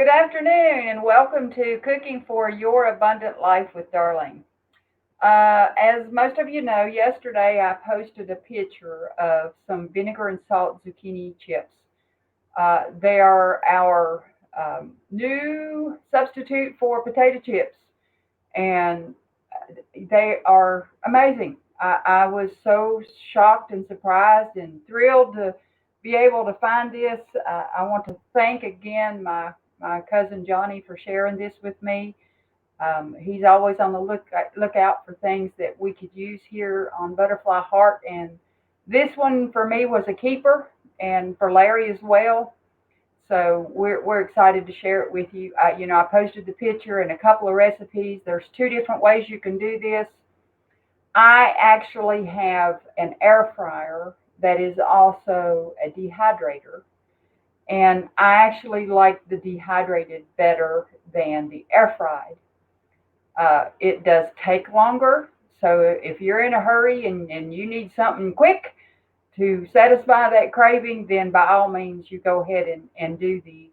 Good afternoon and welcome to Cooking for Your Abundant Life with Darlene. As most of you know, yesterday I posted a picture of some vinegar and salt zucchini chips. They are our new substitute for potato chips, and they are amazing. I was so shocked and surprised and thrilled to be able to find this. I want to thank again my cousin Johnny for sharing this with me. He's always on the lookout for things that we could use here on Butterfly Heart, and this one for me was a keeper, and for Larry as well. So we're excited to share it with you. I posted the picture and a couple of recipes. There's two different ways you can do this. I actually have an air fryer that is also a dehydrator, and I actually like the dehydrated better than the air fried. It does take longer, so if you're in a hurry and you need something quick to satisfy that craving, then by all means you go ahead and do the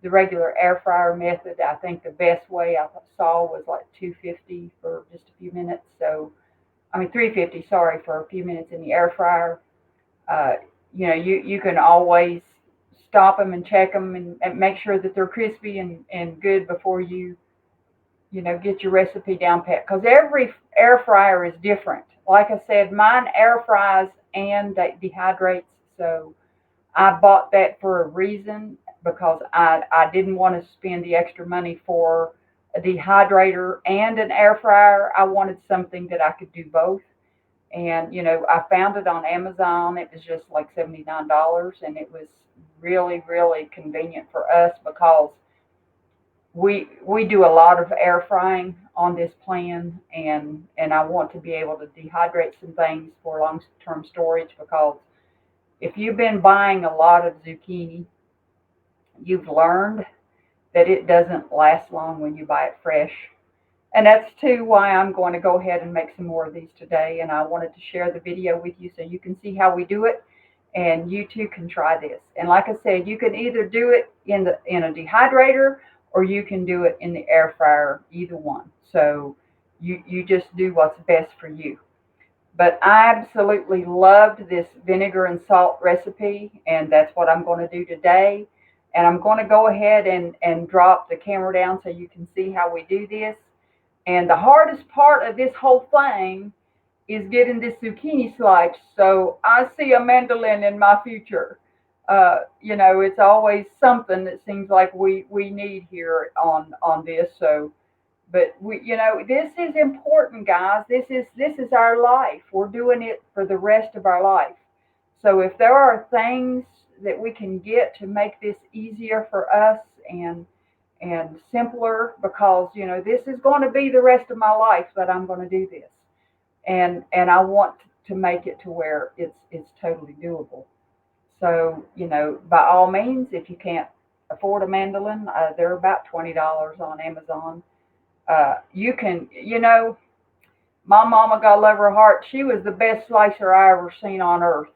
regular air fryer method. I think the best way I saw was like 250 for just a few minutes. So I mean 350, sorry, for a few minutes in the air fryer. Uh, you can always stop them and check them and make sure that they're crispy and good before you get your recipe down pat, because every air fryer is different. Like I said, mine air fries and dehydrates, so I bought that for a reason, because I didn't want to spend the extra money for a dehydrator and an air fryer. I wanted something that I could do both. And I found it on Amazon. It was just like $79, and it was really, really convenient for us because we do a lot of air frying on this plan, and I want to be able to dehydrate some things for long term storage, because if you've been buying a lot of zucchini, you've learned that it doesn't last long when you buy it fresh. And that's too why I'm going to go ahead and make some more of these today. And I wanted to share the video with you so you can see how we do it, and you too can try this. And like I said, you can either do it in a dehydrator, or you can do it in the air fryer, either one. So you just do what's best for you. But I absolutely loved this vinegar and salt recipe, and that's what I'm going to do today. And I'm going to go ahead and drop the camera down so you can see how we do this. And the hardest part of this whole thing is getting this zucchini sliced. So I see a mandolin in my future. It's always something that seems like we need here on this. So, but this is important, guys. This is our life. We're doing it for the rest of our life. So if there are things that we can get to make this easier for us and simpler, because this is going to be the rest of my life that I'm going to do this, and I want to make it to where it's totally doable. So by all means, if you can't afford a mandolin, they're about $20 on Amazon. You can, my mama, God love her heart, she was the best slicer I ever seen on earth.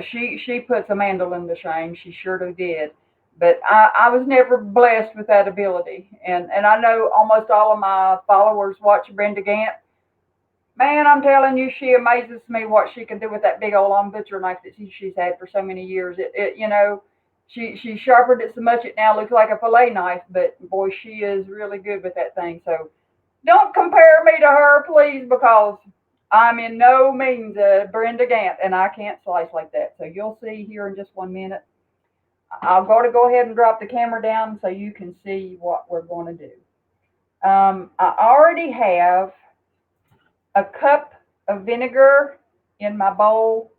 She puts a mandolin to shame. She surely did. But I was never blessed with that ability. And I know almost all of my followers watch Brenda Gant. Man, I'm telling you, she amazes me what she can do with that big old long butcher knife that she's had for so many years. She sharpened it so much it now looks like a fillet knife. But boy, she is really good with that thing. So don't compare me to her, please, because I'm in no means a Brenda Gant, and I can't slice like that. So you'll see here in just 1 minute. I'm going to go ahead and drop the camera down so you can see what we're going to do. I already have a cup of vinegar in my bowl,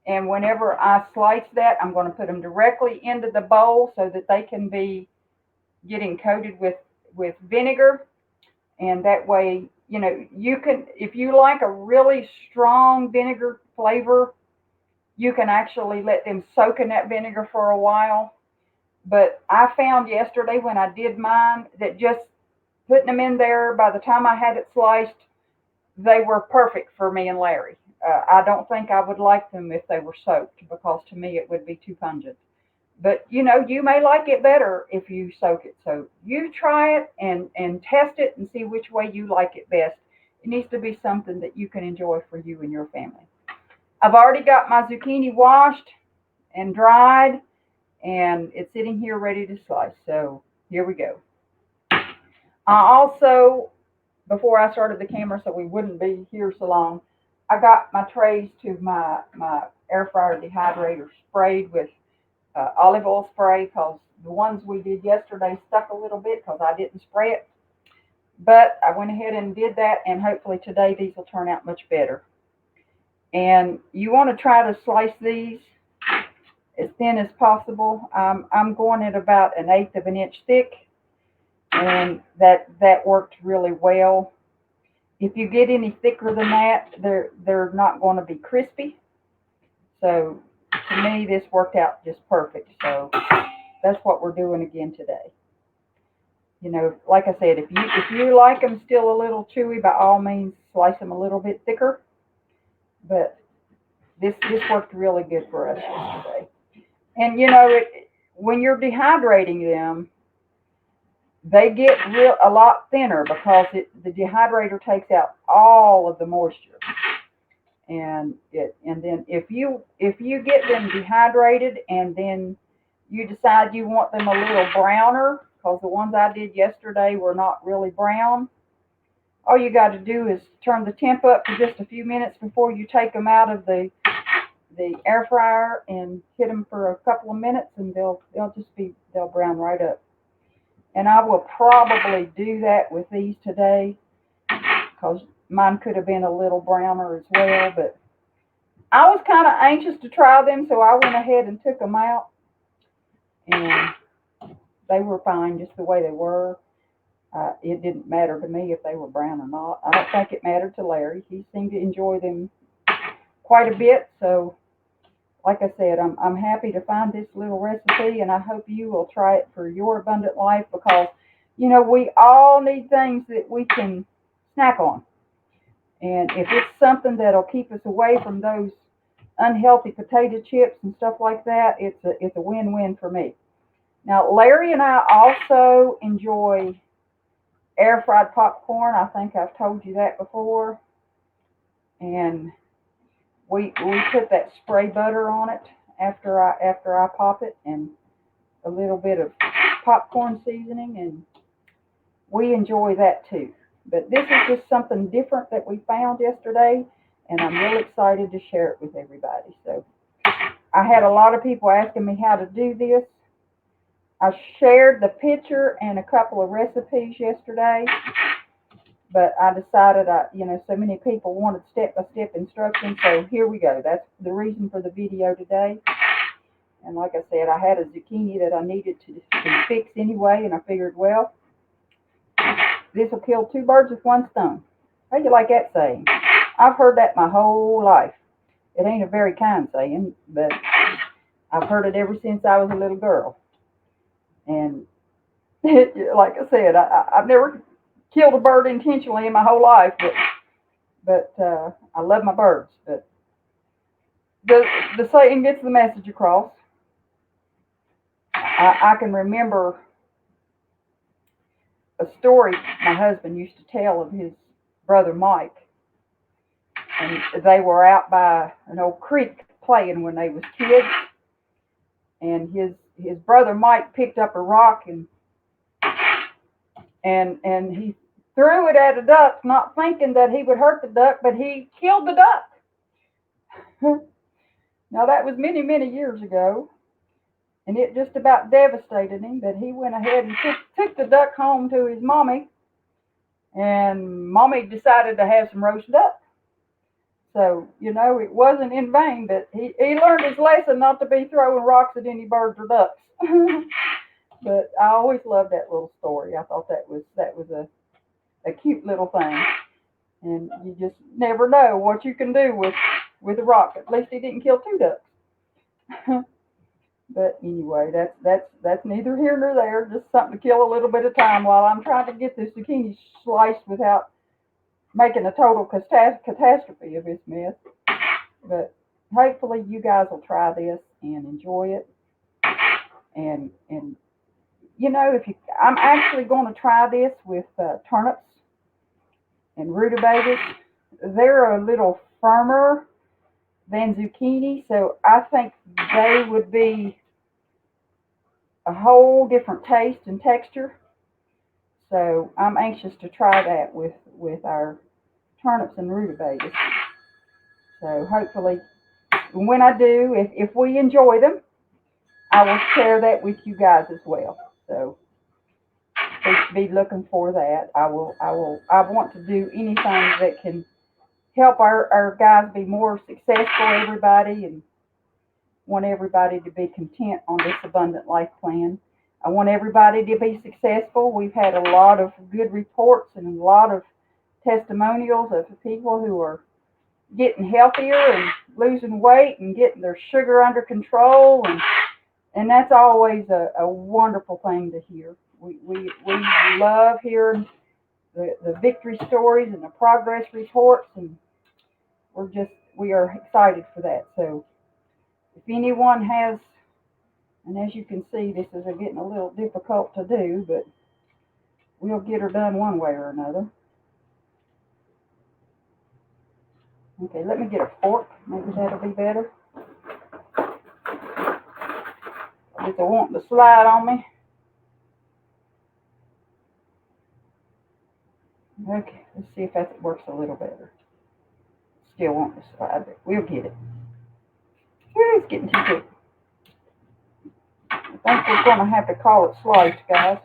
and whenever I slice that, I'm going to put them directly into the bowl so that they can be getting coated with vinegar. And that way, you can, if you like a really strong vinegar flavor, you can actually let them soak in that vinegar for a while. But I found yesterday when I did mine that just putting them in there, by the time I had it sliced, they were perfect for me and Larry. I don't think I would like them if they were soaked, because to me it would be too pungent. But you know, you may like it better if you soak it. So you try it and test it and see which way you like it best. It needs to be something that you can enjoy for you and your family. I've already got my zucchini washed and dried, and it's sitting here ready to slice. So here we go. I also, before I started the camera, so we wouldn't be here so long, I got my trays to my air fryer dehydrator sprayed with olive oil spray because the ones we did yesterday stuck a little bit because I didn't spray it. But I went ahead and did that, and hopefully today these will turn out much better. And you want to try to slice these as thin as possible. I'm going at about an eighth of an inch thick, and that worked really well. If you get any thicker than that, they're not going to be crispy. So to me, this worked out just perfect. So that's what we're doing again today. You know, like I said, if you like them still a little chewy, by all means slice them a little bit thicker. But this worked really good for us yesterday. And you know, when you're dehydrating them, they get a lot thinner because the dehydrator takes out all of the moisture. And then if you get them dehydrated and then you decide you want them a little browner, because the ones I did yesterday were not really brown, all you got to do is turn the temp up for just a few minutes before you take them out of the air fryer and hit them for a couple of minutes, and they'll brown right up. And I will probably do that with these today because mine could have been a little browner as well. But I was kind of anxious to try them, so I went ahead and took them out, and they were fine just the way they were. It didn't matter to me if they were brown or not. I don't think it mattered to Larry. He seemed to enjoy them quite a bit. So, like I said, I'm happy to find this little recipe, and I hope you will try it for your abundant life because, you know, we all need things that we can snack on. And if it's something that'll keep us away from those unhealthy potato chips and stuff like that, it's a win-win for me. Now, Larry and I also enjoy air fried popcorn. I think I've told you that before. And we put that spray butter on it after I pop it, and a little bit of popcorn seasoning, and we enjoy that too. But this is just something different that we found yesterday, and I'm really excited to share it with everybody. So I had a lot of people asking me how to do this. I shared the picture and a couple of recipes yesterday, but I decided so many people wanted step-by-step instructions, so here we go. That's the reason for the video today. And like I said, I had a zucchini that I needed to fix anyway, and I figured, well, this will kill two birds with one stone. How do you like that saying? I've heard that my whole life. It ain't a very kind saying, but I've heard it ever since I was a little girl. And like I said, I've never killed a bird intentionally in my whole life, but I love my birds. But the saying gets the message across. I can remember a story my husband used to tell of his brother Mike, and they were out by an old creek playing when they was kids, and his brother Mike picked up a rock and he threw it at a duck, not thinking that he would hurt the duck, but he killed the duck. Now that was many, many years ago, and it just about devastated him, but he went ahead and took the duck home to his mommy, and mommy decided to have some roast duck. So, you know, it wasn't in vain, but he learned his lesson not to be throwing rocks at any birds or ducks. But I always loved that little story. I thought that was a cute little thing. And you just never know what you can do with a rock. At least he didn't kill two ducks. But anyway, that's neither here nor there. Just something to kill a little bit of time while I'm trying to get this zucchini sliced without making a total catastrophe of this mess. But hopefully you guys will try this and enjoy it. And you know, if you, I'm actually going to try this with turnips and rutabagas. They're a little firmer than zucchini, so I think they would be a whole different taste and texture. So I'm anxious to try that with our turnips and rutabagas. So hopefully, when I do, if we enjoy them, I will share that with you guys as well. So be looking for that. I want to do anything that can help our guys be more successful, everybody, and want everybody to be content on this abundant life plan. I want everybody to be successful. We've had a lot of good reports and a lot of testimonials of people who are getting healthier and losing weight and getting their sugar under control, and that's always a wonderful thing to hear. We love hearing the victory stories and the progress reports, and we are excited for that. So if anyone has, and as you can see, this is getting a little difficult to do, but we'll get her done one way or another. Okay, let me get a fork. Maybe that'll be better. It's wanting to slide on me. Okay, let's see if that works a little better. Still wanting to slide, but we'll get it. It's getting too big. I think we're going to have to call it sliced, guys.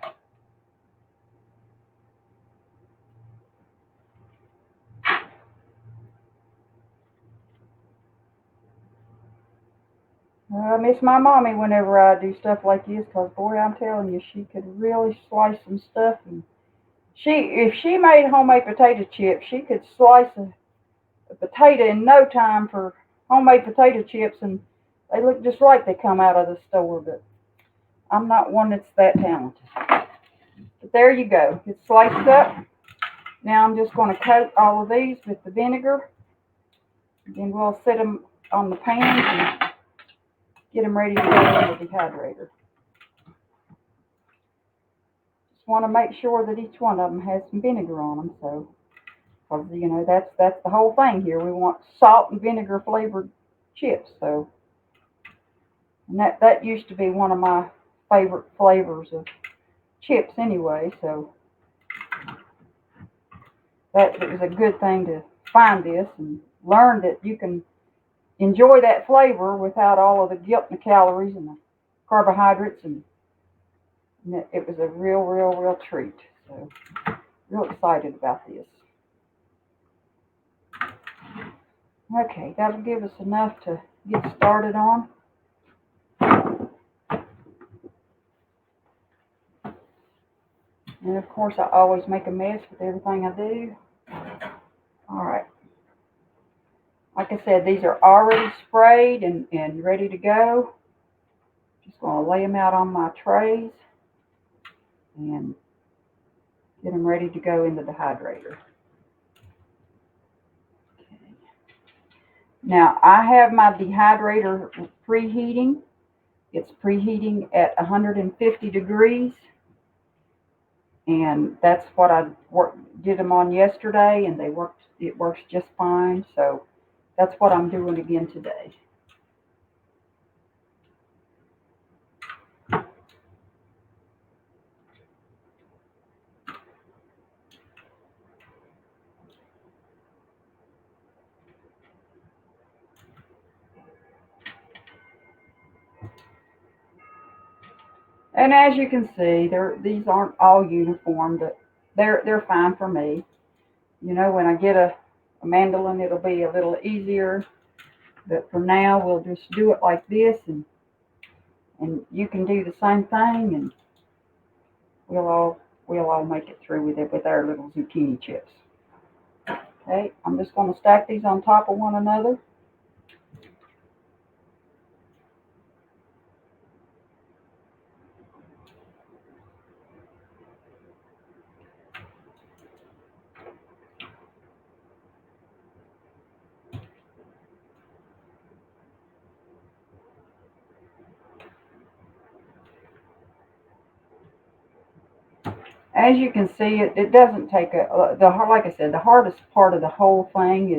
I miss my mommy whenever I do stuff like this, because boy, I'm telling you, she could really slice some stuff. And if she made homemade potato chips, she could slice a potato in no time for homemade potato chips, and they look just like they come out of the store. But I'm not one that's that talented. But there you go. It's sliced up. Now I'm just going to coat all of these with the vinegar. Then we'll set them on the pan and get them ready to go in the dehydrator. Just want to make sure that each one of them has some vinegar on them. So, because you know that's the whole thing here. We want salt and vinegar flavored chips. So, and that used to be one of my favorite flavors of chips anyway. So that it was a good thing to find this and learn that you can enjoy that flavor without all of the guilt and the calories and the carbohydrates, and it was a real treat. So real excited about this. Okay, that'll give us enough to get started on. And of course I always make a mess with everything I do. Alright. Like I said, these are already sprayed and ready to go. Just going to lay them out on my trays and get them ready to go in the dehydrator. Okay. Now I have my dehydrator preheating. It's preheating at 150 degrees. And that's what I did them on yesterday, and it works just fine. So that's what I'm doing again today. And as you can see, these aren't all uniform, but they're fine for me. You know, when I get a mandolin, it'll be a little easier. But for now, we'll just do it like this, and you can do the same thing, and we'll all make it through with it with our little zucchini chips. Okay, I'm just going to stack these on top of one another. As you can see, it doesn't take like I said, the hardest part of the whole thing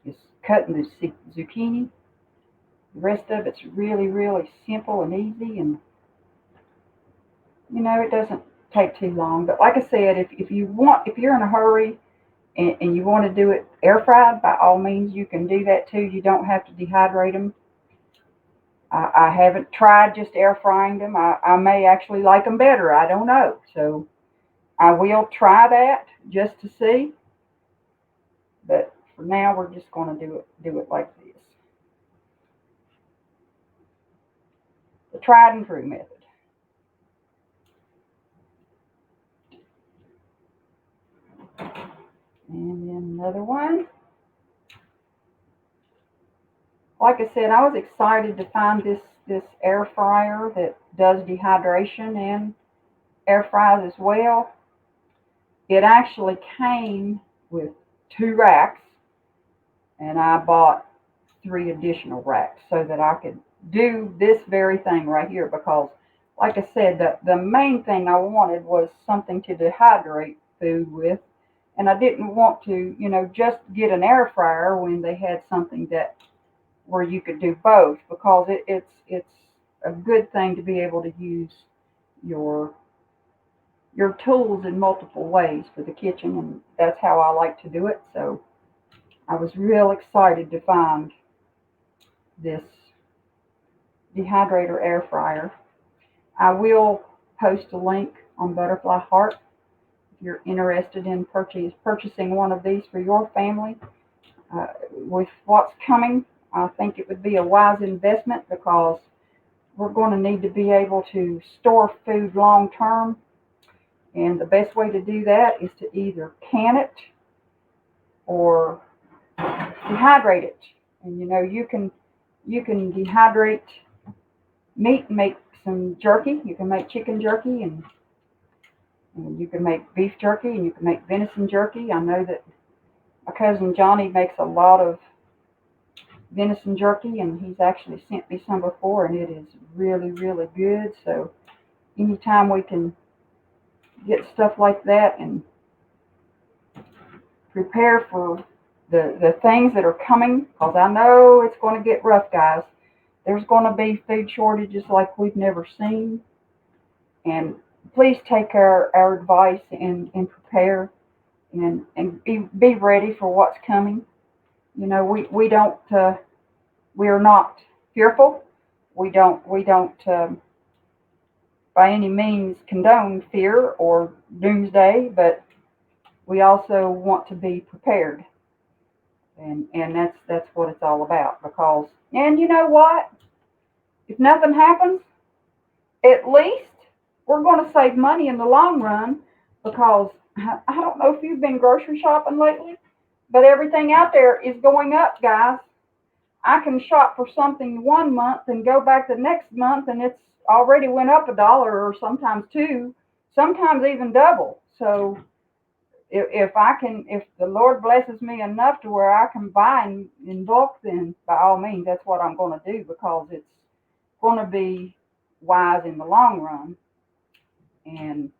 is cutting the zucchini. The rest of it's really, really simple and easy, and it doesn't take too long. But like I said, if you're in a hurry and you want to do it air fried, by all means you can do that too. You don't have to dehydrate them. I haven't tried just air frying them. I may actually like them better. I don't know. So I will try that just to see. But for now, we're just going to do it like this. The tried and true method. And then another one. Like I said, I was excited to find this air fryer that does dehydration and air fries as well. It actually came with 2 racks, and I bought 3 additional racks so that I could do this very thing right here, because like I said, the main thing I wanted was something to dehydrate food with, and I didn't want to, just get an air fryer when they had something that where you could do both, because it's a good thing to be able to use your your tools in multiple ways for the kitchen, and that's how I like to do it. So I was real excited to find this dehydrator air fryer. I will post a link on Butterfly Heart if you're interested in purchasing one of these for your family. With what's coming, I think it would be a wise investment, because we're going to need to be able to store food long term. And the best way to do that is to either can it or dehydrate it. And you can dehydrate meat and make some jerky. You can make chicken jerky, and you can make beef jerky, and you can make venison jerky. I know that my cousin Johnny makes a lot of venison jerky, and he's actually sent me some before, and it is really, really good. So anytime we can get stuff like that and prepare for the things that are coming, because I know it's going to get rough, guys. There's going to be food shortages like we've never seen, and please take our advice and prepare and be ready for what's coming. We don't we are not fearful. We don't by any means condone fear or doomsday, but we also want to be prepared, and that's what it's all about. Because, and you know what? If nothing happens, at least we're going to save money in the long run, because I don't know if you've been grocery shopping lately, but everything out there is going up, guys. I can shop for something one month and go back the next month, and it's already went up $1 or sometimes two, sometimes even double. So if the Lord blesses me enough to where I can buy in bulk, then by all means, that's what I'm going to do, because it's going to be wise in the long run, and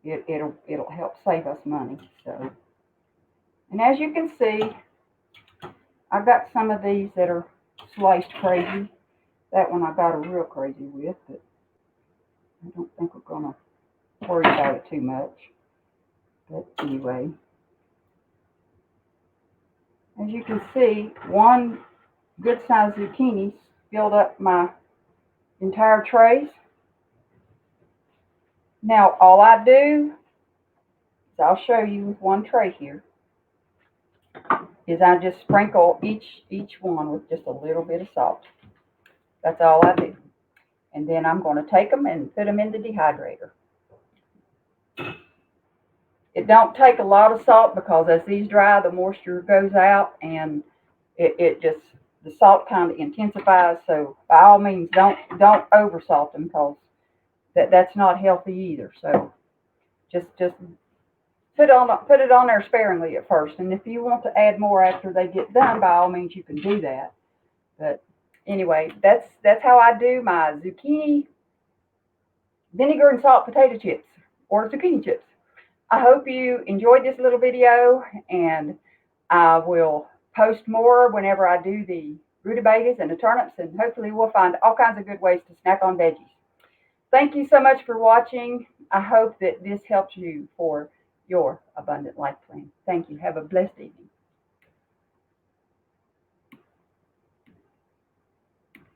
it'll help save us money. So, and as you can see, I've got some of these that are sliced crazy. That one I got a real crazy with, but I don't think we're going to worry about it too much. But anyway, as you can see, one good sized zucchini filled up my entire trays. Now all I do is, I'll show you with one tray here, is I just sprinkle each one with just a little bit of salt. That's all I do. And then I'm going to take them and put them in the dehydrator. It don't take a lot of salt, because as these dry, the moisture goes out, and it just, the salt kind of intensifies. So by all means, don't over salt them, because that's not healthy either. So just put it on there sparingly at first, and if you want to add more after they get done, by all means you can do that. But anyway, that's how I do my zucchini vinegar and salt potato chips. or zucchini chips. I hope you enjoyed this little video, and I will post more whenever I do the rutabagas and the turnips, and hopefully we'll find all kinds of good ways to snack on veggies. Thank you so much for watching. I hope that this helps you for your abundant life plan. Thank you. Have a blessed evening.